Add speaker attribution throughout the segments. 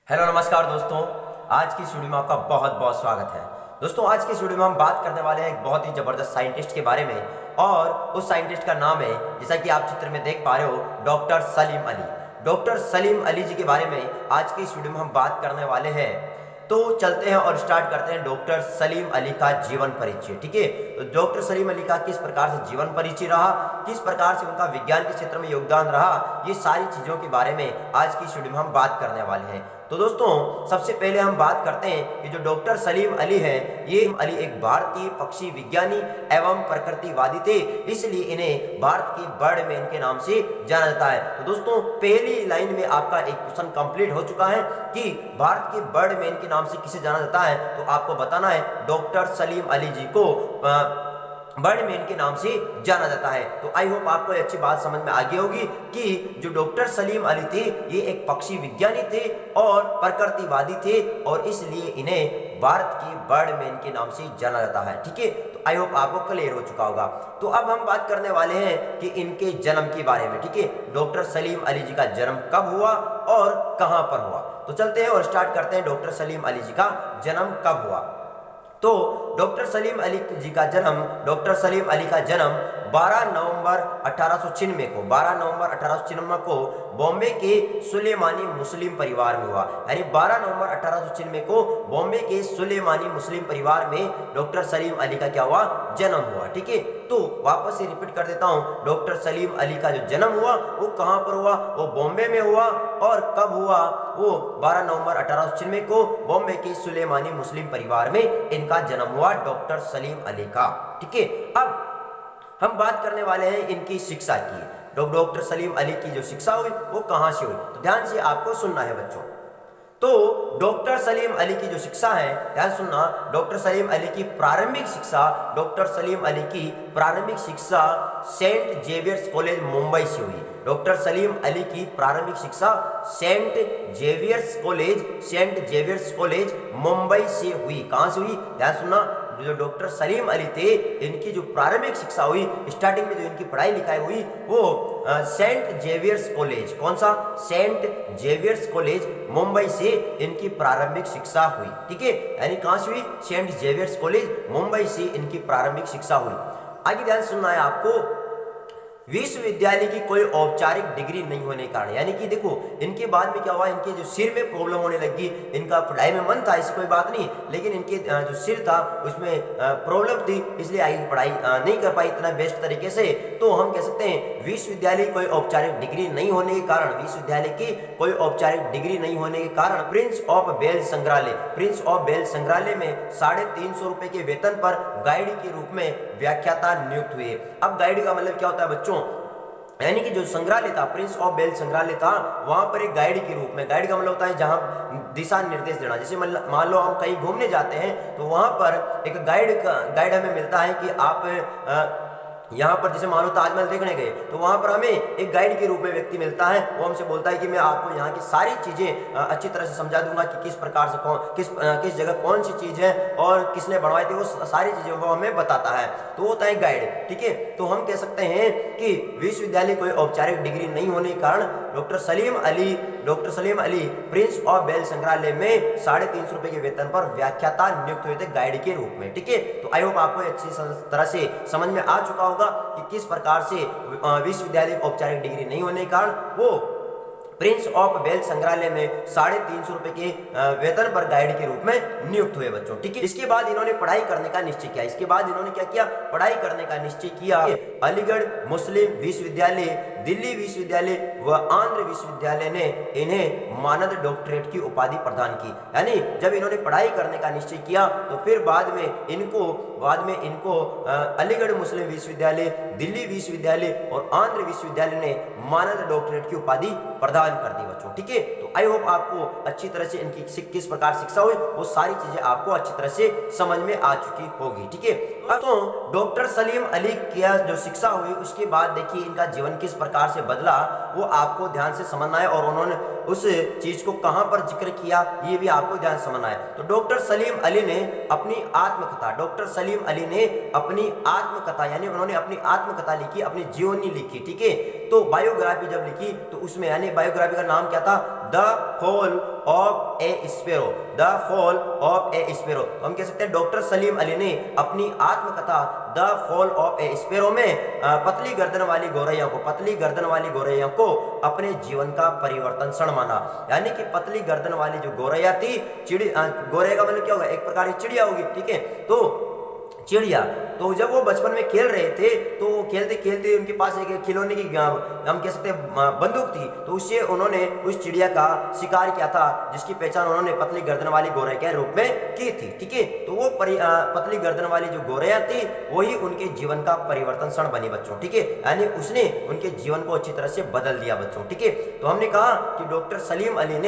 Speaker 1: Hello नमस्कार दोस्तों, आज की वीडियो में आपका बहुत बहुत स्वागत है। दोस्तों, आज की वीडियो में हम बात करने वाले हैं एक बहुत ही ज़बरदस्त साइंटिस्ट के बारे में और उस साइंटिस्ट का नाम है, जैसा कि आप चित्र में देख पा रहे हो, डॉक्टर सलीम अली। डॉक्टर सलीम अली जी के बारे में आज की इस वीडियो में हम बात करने वाले हैं। तो चलते हैं और स्टार्ट करते हैं डॉक्टर सलीम अली का जीवन परिचय। ठीक है, तो डॉक्टर सलीम अली का किस प्रकार से जीवन परिचय रहा, किस प्रकार से उनका विज्ञान के क्षेत्र में योगदान रहा, ये सारी चीज़ों के बारे में आज की इस वीडियो में हम बात करने वाले हैं। तो दोस्तों, सबसे पहले हम बात करते हैं कि जो डॉक्टर सलीम अली है, ये अली एक भारतीय पक्षी विज्ञानी एवं प्रकृतिवादी थे, इसलिए इन्हें भारत के बर्डमैन के नाम से जाना जाता है। तो दोस्तों, पहली लाइन में आपका एक क्वेश्चन कंप्लीट हो चुका है कि भारत के बर्डमैन के नाम से किसे जाना जाता है, तो आपको बताना है डॉक्टर सलीम अली जी को बर्डमैन के नाम से जाना जाता है। तो आई होप आपको अच्छी बात समझ में आ गई होगी कि जो डॉक्टर सलीम अली थे, ये एक पक्षी विज्ञानी थे और प्रकृतिवादी थे, और इसलिए इन्हें भारत के बर्डमैन के नाम से जाना जाता है। ठीक है, तो आई होप आपको क्लियर हो चुका होगा। तो अब हम बात करने वाले हैं कि इनके जन्म के बारे में। ठीक है, डॉक्टर सलीम अली जी का जन्म कब हुआ और कहां पर हुआ, तो चलते हैं और स्टार्ट करते हैं डॉक्टर सलीम अली जी का जन्म कब हुआ। तो डॉक्टर सलीम अली जी का जन्म 12 नवंबर 1896 को बॉम्बे के सुलेमानी मुस्लिम परिवार में हुआ। यानी 12 नवंबर 1896 को बॉम्बे के सुलेमानी मुस्लिम परिवार में डॉक्टर सलीम अली का क्या हुआ, जन्म हुआ। ठीक है, तो वापस से रिपीट कर देता हूं, डॉक्टर सलीम अली का जो जन्म हुआ वो कहां पर हुआ, वो बॉम्बे में हुआ, और कब हुआ, वो 12 नवंबर 1896 को बॉम्बे के सुलेमानी मुस्लिम परिवार में इनका जन्म हुआ, डॉक्टर सलीम अली का। ठीक है, अब हम बात करने वाले हैं इनकी शिक्षा की। डॉक्टर सलीम अली की जो शिक्षा हुई वो कहां से हुई, तो ध्यान से आपको सुनना है बच्चों। तो डॉक्टर सलीम अली की जो शिक्षा है, ध्यान सुनना, डॉक्टर सलीम अली की प्रारंभिक शिक्षा सेंट जेवियर्स कॉलेज मुंबई से हुई। डॉक्टर सलीम अली की प्रारंभिक शिक्षा सेंट जेवियर्स कॉलेज मुंबई से हुई। कहां से हुई, ध्यान सुनना, जो डॉक्टर सलीम अली थे, इनकी जो प्रारंभिक शिक्षा हुई, स्टार्टिंग में जो इनकी पढ़ाई लिखाई हुई, वो सेंट जेवियर्स कॉलेज, कौन सा, सेंट जेवियर्स कॉलेज मुंबई से इनकी प्रारंभिक शिक्षा हुई। ठीक है, यानी कहां से हुई, सेंट जेवियर्स कॉलेज मुंबई से इनकी प्रारंभिक शिक्षा हुई। आगे ध्यान सुनना है आपको, विश्वविद्यालय की कोई औपचारिक डिग्री नहीं होने के कारण, यानी कि देखो इनके बाद में क्या हुआ, इनके जो सिर में प्रॉब्लम होने लगी। इनका पढ़ाई में मन था, ऐसी कोई बात नहीं, लेकिन इनके जो सिर था उसमें प्रॉब्लम थी, इसलिए आगे की पढ़ाई नहीं कर पाई इतना बेस्ट तरीके से। तो हम कह सकते हैं विश्वविद्यालय की कोई औपचारिक डिग्री नहीं होने के कारण, प्रिंस ऑफ वेल्स संग्रहालय में 350 रुपए के वेतन पर गाइड के रूप में व्याख्याता नियुक्त हुए। अब गाइड का मतलब क्या होता है बच्चों, यानी कि जो संग्रहालय था, प्रिंस ऑफ वेल्स संग्रहालय था, वहां पर एक गाइड के रूप में, गाइड का मतलब होता है जहां दिशा निर्देश देना। जैसे मान लो हम कहीं घूमने जाते हैं, तो वहां पर एक गाइड हमें मिलता है कि आप यहाँ पर जैसे मान लो ताजमहल देखने गए, तो वहां पर हमें एक गाइड के रूप में व्यक्ति मिलता है, वो हमसे बोलता है कि मैं आपको यहाँ की सारी चीजें अच्छी तरह से समझा दूंगा कि किस प्रकार से किस जगह कौन सी चीज है और किसने बनवाई थी, वो सारी चीजें वो हमें बताता है, तो वो होता है गाइड। ठीक है, तो हम कह सकते हैं कि विश्वविद्यालय कोई औपचारिक डिग्री नहीं होने के कारण doctor Salim Ali Prince of Wales संग्रहालय में 350 रुपए के वेतन पर व्याख्याता नियुक्त हुए थे, गाइड के रूप में। ठीक है, तो आई होप आपको अच्छी तरह से समझ में आ चुका होगा कि किस प्रकार से विश्वविद्यालय औपचारिक डिग्री नहीं होने के कारण वो प्रिंस ऑफ वेल्स संग्रहालय में 350 रुपए के वेतन पर गाइड के रूप में नियुक्त हुए बच्चों। ठीक है, इसके बाद इन्होंने पढ़ाई करने का निश्चय किया। पढ़ाई करने का निश्चय किया। अलीगढ़ मुस्लिम विश्वविद्यालय, दिल्ली विश्वविद्यालय व आंध्र विश्वविद्यालय ने इन्हें मानद डॉक्टरेट की उपाधि प्रदान की। यानी जब इन्होंने पढ़ाई करने का निश्चय किया, तो फिर बाद में इनको अलीगढ़ मुस्लिम विश्वविद्यालय, दिल्ली विश्वविद्यालय और आंध्र विश्वविद्यालय ने मानद डॉक्टरेट की उपाधि प्रदान कर दी बच्चों। ठीक है, तो आई होप आपको अच्छी तरह से इनकी किस प्रकार शिक्षा हुई, वो सारी चीजें आपको अच्छी तरह से समझ में आ चुकी होगी। ठीक है, तो डॉक्टर सलीम अली की जो शिक्षा हुई, उसके बाद देखिए इनका जीवन किस प्रकार से बदला, वो आपको ध्यान से समझना है, और उन्होंने उस चीज को कहां पर जिक्र किया, ये भी आपको ध्यान समझना है। तो डॉक्टर सलीम अली ने अपनी आत्मकथा, यानी उन्होंने अपनी आत्मकथा लिखी, अपनी जीवनी लिखी। ठीक है, तो बायोग्राफी जब लिखी, तो उसमें यानी बायोग्राफी का नाम क्या था, the fall of A sparrow, the fall of A sparrow. तो हम कह सकते हैं डॉक्टर सलीम अली ने अपनी आत्मकथा the fall of A sparrow में पतली गर्दन वाली गौरैया को, पतली गर्दन वाली गौरैया को अपने जीवन का परिवर्तन क्षण माना। यानी कि पतली गर्दन वाली जो गौरैया थी, गौरैया का मतलब क्या होगा, एक प्रकार की चिड़िया होगी, ठीक है। तो चिड़िया, तो जब वो बचपन में खेल रहे थे तो खेलते खेलते उनके पास एक खिलौने की हम कह सकते हैं बंदूक थी, तो उससे उन्होंने उस चिड़िया का शिकार किया था, जिसकी पहचान उन्होंने पतली गर्दन वाली गौरैया के रूप में की थी, ठीक है। तो वो पतली गर्दन वाली जो गौरैया थी वही उनके जीवन का परिवर्तन क्षण बनी बच्चों, ठीक है। यानी उसने उनके जीवन को अच्छी तरह से बदल दिया बच्चों, ठीक है। तो हमने कहा कि डॉक्टर सलीम अली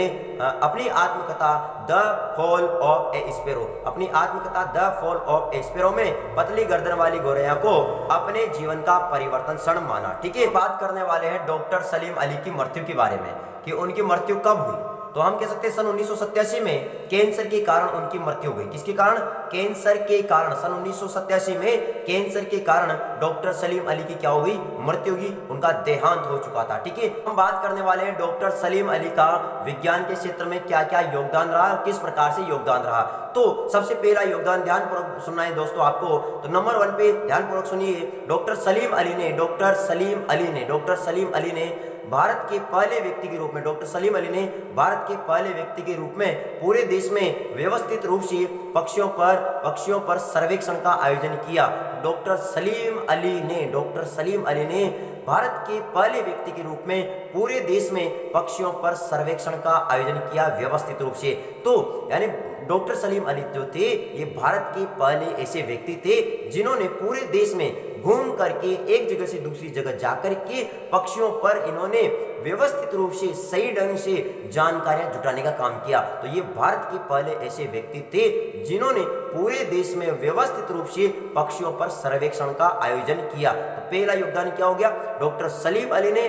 Speaker 1: ने अपनी आत्मकथा the fall of A sparrow, अपनी आत्मकथा the fall of A sparrow में पतली गर्दन वाली गौरैया को अपने जीवन का परिवर्तन क्षण माना, ठीक है। बात करने वाले हैं डॉक्टर सलीम अली की मृत्यु के बारे में कि उनकी मृत्यु कब हुई। तो हम कह सकते हैं सन 1987 में कैंसर के कारण उनकी मृत्यु हुई। किसके कारण? कैंसर के कारण। सन 1987 में कैंसर के कारण डॉक्टर सलीम अली की क्या हुई? मृत्यु हुई, उनका देहांत हो चुका था, ठीक है। हम बात करने वाले हैं डॉक्टर सलीम अली का विज्ञान के क्षेत्र में क्या क्या योगदान रहा, किस प्रकार से योगदान रहा। तो सबसे पहला योगदान ध्यानपूर्वक सुनना है दोस्तों आपको, तो नंबर 1 पे ध्यानपूर्वक सुनिए। डॉक्टर सलीम अली ने भारत के पहले व्यक्ति के रूप में, डॉक्टर सलीम अली ने भारत के पहले व्यक्ति के रूप में पूरे देश में व्यवस्थित रूप से पक्षियों पर सर्वेक्षण का आयोजन किया। डॉक्टर सलीम अली ने भारत के पहले व्यक्ति के रूप में पूरे देश में पक्षियों पर सर्वेक्षण का आयोजन किया व्यवस्थित रूप से। तो यानी डॉक्टर सलीम अली जो थे ये भारत के पहले ऐसे व्यक्ति थे जिन्होंने पूरे देश में घूम करके एक जगह से दूसरी जगह जाकर के पक्षियों पर इन्होंने व्यवस्थित रूप से सही ढंग से जानकारियां जुटाने का काम किया। तो ये भारत के पहले ऐसे व्यक्ति थे जिन्होंने पूरे देश में व्यवस्थित रूप से पक्षियों पर सर्वेक्षण का आयोजन किया। तो पहला योगदान क्या हो गया? डॉक्टर सलीम अली ने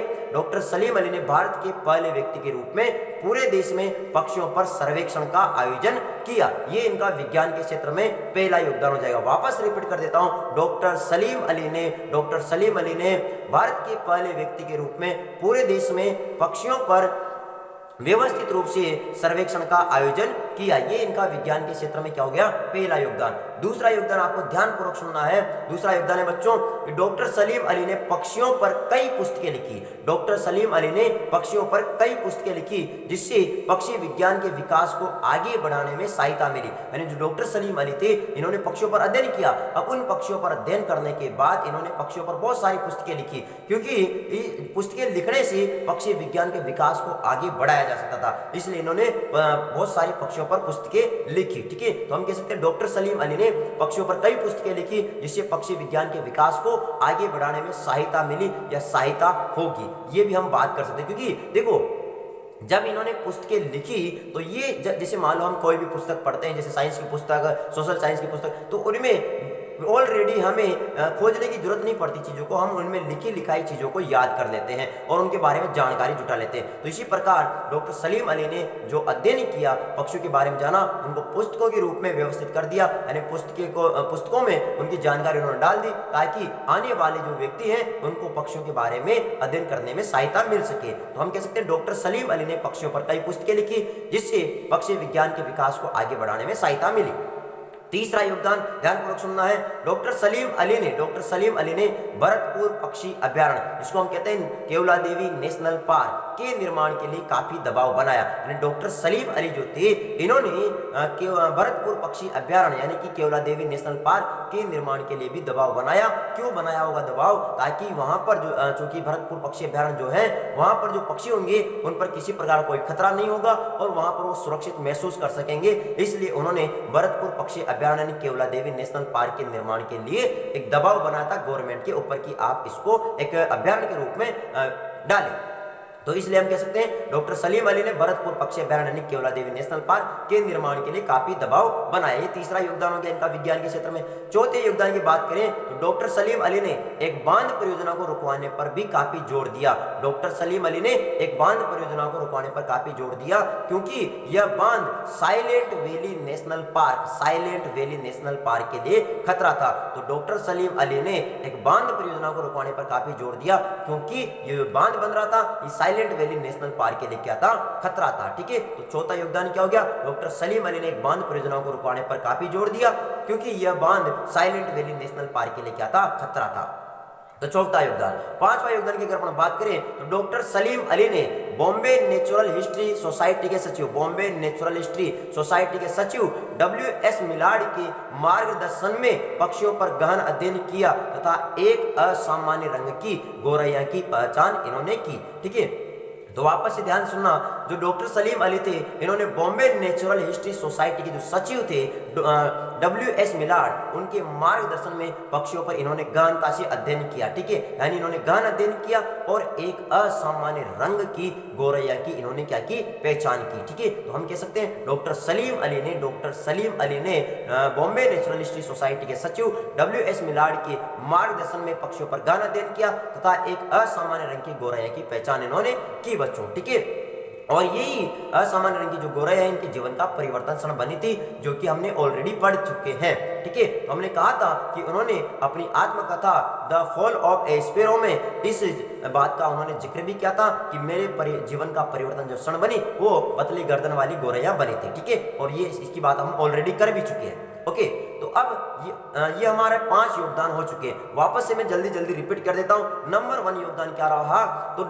Speaker 1: भारत के पहले व्यक्ति के रूप में पूरे देश में पक्षियों पर सर्वेक्षण का आयोजन किया। ये इनका विज्ञान के क्षेत्र में पहला योगदान हो जाएगा। वापस रिपीट कर देता हूं, डॉक्टर सलीम अली ने भारत के पहले व्यक्ति के रूप में पूरे देश में पक्षियों पर व्यवस्थित रूप से सर्वेक्षण का आयोजन किया। ये इनका विज्ञान के क्षेत्र में क्या हो गया? पहला योगदान। दूसरा योगदान आपको ध्यानपूर्वक सुनना है। दूसरा योगदान है बच्चों, डॉक्टर सलीम अली ने पक्षियों पर कई पुस्तकें लिखी। डॉक्टर सलीम अली ने पक्षियों पर कई पुस्तकें लिखी जिससे पक्षी विज्ञान के विकास को आगे बढ़ाने में सहायता मिली। यानी जो डॉक्टर सलीम अली थे इन्होंने पक्षियों पर अध्ययन किया। अब उन पक्षियों पर अध्ययन करने के बाद इन्होंने पक्षियों पर बहुत सारी पुस्तकें लिखी, क्योंकि पुस्तकें लिखने से पक्षी विज्ञान के विकास को आगे बढ़ाया जा सकता था, इसलिए इन्होंने बहुत सारी पक्षियों पर पुस्तकें लिखी, ठीक है। तो हम कह सकते हैं डॉक्टर सलीम अली ने पक्षियों पर कई पुस्तकें लिखी जिससे पक्षी विज्ञान के विकास को आगे बढ़ाने में सहायता मिली या सहायता होगी। ये भी हम बात कर सकते हैं, क्योंकि देखो जब इन्होंने पुस्तकें लिखी तो ये जैसे मान लो हम कोई भी पुस्तक पढ़ते हैं, जैसे साइंस की पुस्तक, सोशल साइंस की पुस्तक, तो उनमें ऑलरेडी हमें खोजने की जरूरत नहीं पड़ती चीज़ों को, हम उनमें लिखी लिखाई चीज़ों को याद कर लेते हैं और उनके बारे में जानकारी जुटा लेते हैं। तो इसी प्रकार डॉक्टर सलीम अली ने जो अध्ययन किया, पक्षियों के बारे में जाना, उनको पुस्तकों के रूप में व्यवस्थित कर दिया। यानी पुस्तकों में उनकी जानकारी उन्होंने डाल दी ताकि आने वाले जो व्यक्ति हैं उनको पक्षियों के बारे में अध्ययन करने में सहायता मिल सके। तो हम कह सकते हैं डॉक्टर सलीम अली ने पक्षियों पर कई पुस्तकें लिखी जिससे पक्षी विज्ञान के विकास को आगे बढ़ाने में सहायता मिली। तीसरा योगदान ध्यानपूर्वक सुनना है, डॉक्टर सलीम अली ने भरतपुर पक्षी अभ्यारण्य, जिसको हम कहते हैं केवलादेवी नेशनल पार्क के निर्माण के लिए काफी दबाव बनाया। यानी डॉक्टर सलीम अली जो थे इन्होंने भरतपुर पक्षी अभ्यारण्य यानी कि केवलादेवी नेशनल पार्क के निर्माण के लिए भी दबाव बनाया। क्यों बनाया होगा दबाव? ताकि वहां पर जो चूंकि भरतपुर पक्षी अभ्यारण्य जो है वहां पर जो पक्षी होंगे उन पर किसी प्रकार कोई खतरा नहीं होगा और वहां पर वो सुरक्षित महसूस कर सकेंगे, इसलिए उन्होंने भरतपुर पक्षी अभ्यारण्य केवलादेवी नेशनल पार्क के निर्माण के लिए एक दबाव बनाया था गवर्नमेंट के ऊपर कि आप इसको एक अभ्यारण्य के रूप में डालें। तो इसलिए हम कह सकते हैं डॉक्टर सलीम अली ने भरतपुर पक्षी अभ्यारण्य केवलादेवी नेशनल पार्क के निर्माण के लिए काफी दबाव बनाया। ये तीसरा योगदान हो गया इनका विज्ञान के क्षेत्र में। चौथे योगदान की बात करें तो डॉक्टर सलीम अली ने एक बांध परियोजना को रुकवाने पर भी काफी जोर दिया। डॉक्टर सलीम अली ने एक बांध परियोजना को रुकवाने पर काफी जोर दिया क्योंकि यह बांध साइलेंट वैली नेशनल पार्क के लिए खतरा था। तो डॉक्टर सलीम अली ने एक बांध परियोजना को रुकवाने पर काफी जोर दिया क्योंकि ये बांध बन रहा था, ये साइलेंट वैली नेशनल पार्क के लिए क्या था, खतरा था। ठीक है, तो चौथा योगदान क्या हो गया, डॉक्टर सलीम अली ने एक बांध परियोजनाओं को रुकवाने पर काफी जोर दिया, क्योंकि यह बांध साइलेंट वैली नेशनल पार्क के लिए क्या था, खतरा था। तो चौथा योगदान। पांचवा योगदान की अगर अपन बात करें तो डॉक्टर सलीम अली ने बॉम्बे नेचुरल हिस्ट्री सोसाइटी के सचिव, बॉम्बे नेचुरल हिस्ट्री सोसाइटी के सचिव WS मिलाड के मार्गदर्शन में पक्षियों पर गहन अध्ययन किया तथा एक असामान्य रंग की गौरैया की पहचान इन्होंने की। ठीक है, तो वापस से ध्यान सुनना, जो डॉक्टर सलीम अली थे इन्होंने बॉम्बे नेचुरल हिस्ट्री सोसाइटी के जो सचिव थे WS मिलाड, उनके मार्गदर्शन में पक्षियों पर इन्होंने गहनता से अध्ययन किया। ठीक है, यानी इन्होंने गहन अध्ययन किया और एक असामान्य रंग की गौरैया की इन्होंने क्या की, पहचान की। ठीक है, तो हम कह सकते हैं डॉक्टर सलीम अली ने बॉम्बे नेचुरल हिस्ट्री सोसाइटी के सचिव WS मिलाड के मार्गदर्शन में पक्षियों पर गहन अध्ययन किया तथा एक असामान्य रंग की गौरैया की पहचान इन्होंने की बच्चों। ठीक है, और यही असामान्य रंग की जो गौरैया है इनके जीवन का परिवर्तन क्षण बनी थी, जो कि हमने ऑलरेडी पढ़ चुके हैं। ठीक है, तो हमने कहा था कि उन्होंने अपनी आत्मकथा the fall of A sparrow में इस बात का उन्होंने जिक्र भी किया था कि मेरे जीवन का परिवर्तन जो क्षण बनी वो पतली गर्दन वाली गौरैया बनी थी। ठीक है, और ये इसकी बात हम ऑलरेडी कर भी चुके हैं। ओके, तो अब ये हमारे 5 योगदान हो चुके हैं। वापस से मैं जल्दी रिपीट कर देता हूं। नंबर 1 योगदान क्या रहा, तो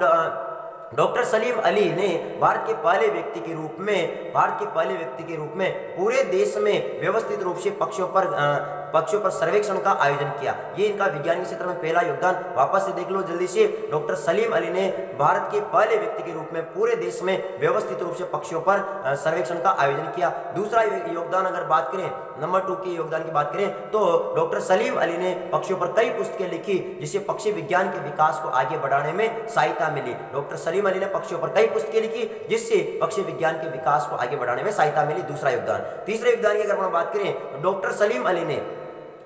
Speaker 1: डॉक्टर सलीम अली ने भारत के पहले व्यक्ति के रूप में पूरे देश में व्यवस्थित रूप से पक्षियों पर सर्वेक्षण का आयोजन किया। ये इनका विज्ञान के क्षेत्र में पहला योगदान। वापस से देख लो जल्दी से, डॉक्टर सलीम अली ने भारत के पहले व्यक्ति के रूप में पूरे देश में व्यवस्थित रूप से पक्षियों पर सर्वेक्षण का आयोजन किया। दूसरा योगदान अगर बात करें, नंबर 2 के योगदान की बात करें, तो डॉक्टर सलीम अली ने पक्षियों पर कई पुस्तकें लिखी जिससे पक्षी विज्ञान के विकास को आगे बढ़ाने में सहायता मिली। डॉक्टर सलीम अली ने पक्षियों पर कई पुस्तकें लिखी जिससे पक्षी विज्ञान के विकास को आगे बढ़ाने में सहायता मिली। दूसरा योगदान। तीसरे योगदान की अगर हम बात करें तो डॉक्टर सलीम अली ने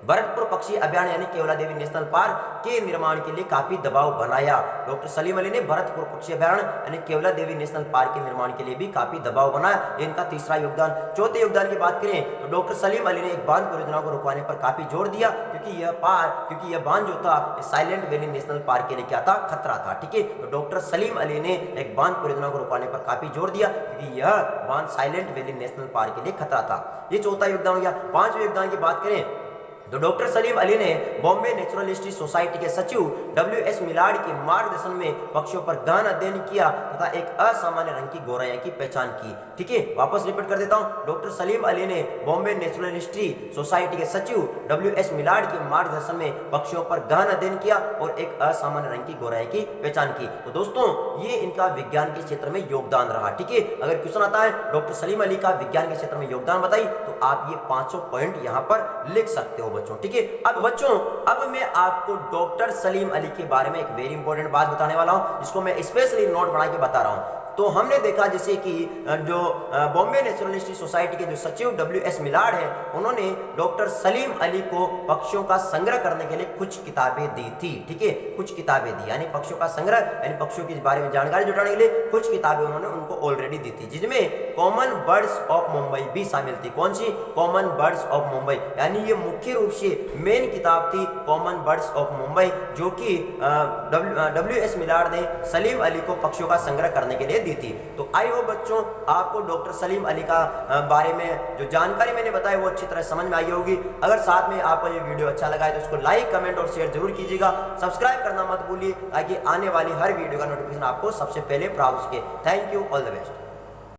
Speaker 1: भरतपुर पक्षी अभयारण्य यानी केवला देवी नेशनल पार्क के निर्माण के लिए काफी दबाव बनाया। डॉक्टर सलीम अली ने भरतपुर पक्षी अभयारण्य यानी केवला देवी नेशनल पार्क के निर्माण के लिए भी काफी दबाव बनाया। इनका तीसरा योगदान। चौथे योगदान की बात करें तो डॉक्टर सलीम अली ने एक बांध परियोजना को रुकवाने पर काफी जोर दिया, क्योंकि यह बांध जो था साइलेंट वैली नेशनल पार्क के लिए क्या था, खतरा था। ठीक है, तो डॉक्टर सलीम अली ने एक बांध परियोजना को रुकवाने पर काफी जोर दिया, क्योंकि यह बांध साइलेंट वैली नेशनल पार्क के लिए खतरा था। ये चौथा योगदान हो गया। पांचवें योगदान की बात करें तो डॉक्टर सलीम अली ने बॉम्बे नेचुरल हिस्ट्री सोसाइटी के सचिव WS मिलाड के मार्गदर्शन में पक्षियों पर गहन अध्ययन किया तथा एक असामान्य रंग की गौरैया की पहचान की। ठीक है, वापस रिपीट कर देता हूं। डॉक्टर सलीम अली ने बॉम्बे नेचुरल हिस्ट्री सोसाइटी के सचिव WS मिलाड के मार्गदर्शन में पक्षियों पर गहन अध्ययन किया और एक असामान्य रंग की गौरैया की पहचान की। तो दोस्तों, ये इनका विज्ञान के क्षेत्र में योगदान रहा। ठीक है, अगर क्वेश्चन आता है डॉक्टर सलीम अली का विज्ञान के क्षेत्र में योगदान बताइए, तो आप ये 5 पॉइंट यहाँ पर लिख सकते हो बच्चों। ठीक है, अब बच्चों, अब मैं आपको डॉक्टर सलीम अली के बारे में एक वेरी इंपॉर्टेंट बात बताने वाला हूं, जिसको मैं स्पेशली नोट बना के बता रहा हूं। तो हमने देखा जैसे कि जो बॉम्बे नेचुरल हिस्ट्री सोसाइटी के जो सचिव WS मिलाड है, उन्होंने डॉक्टर सलीम अली को पक्षियों का संग्रह करने के लिए कुछ किताबें दी थी। ठीक है, कुछ किताबें दी, यानी पक्षियों का संग्रह यानी पक्षियों के बारे में जानकारी जुटाने के लिए कुछ किताबें उन्होंने उनको ऑलरेडी दी थी, जिसमें कॉमन बर्ड्स ऑफ मुंबई भी शामिल थी। कौन सी? कॉमन बर्ड्स ऑफ मुंबई, यानी ये मुख्य रूप से मेन किताब थी कॉमन बर्ड्स ऑफ मुंबई, जो कि WS मिलाड ने सलीम अली को पक्षियों का संग्रह करने के लिए दी थी। तो आई होप बच्चों आपको डॉक्टर सलीम अली का बारे में जो जानकारी मैंने बताई वो अच्छी तरह समझ में आई होगी। अगर साथ में आपको ये वीडियो अच्छा लगा है तो उसको लाइक, कमेंट और शेयर जरूर कीजिएगा। सब्सक्राइब करना मत भूलिए, ताकि आने वाली हर वीडियो का नोटिफिकेशन आपको सबसे पहले प्राप्त हो सके। Thank you, all the best.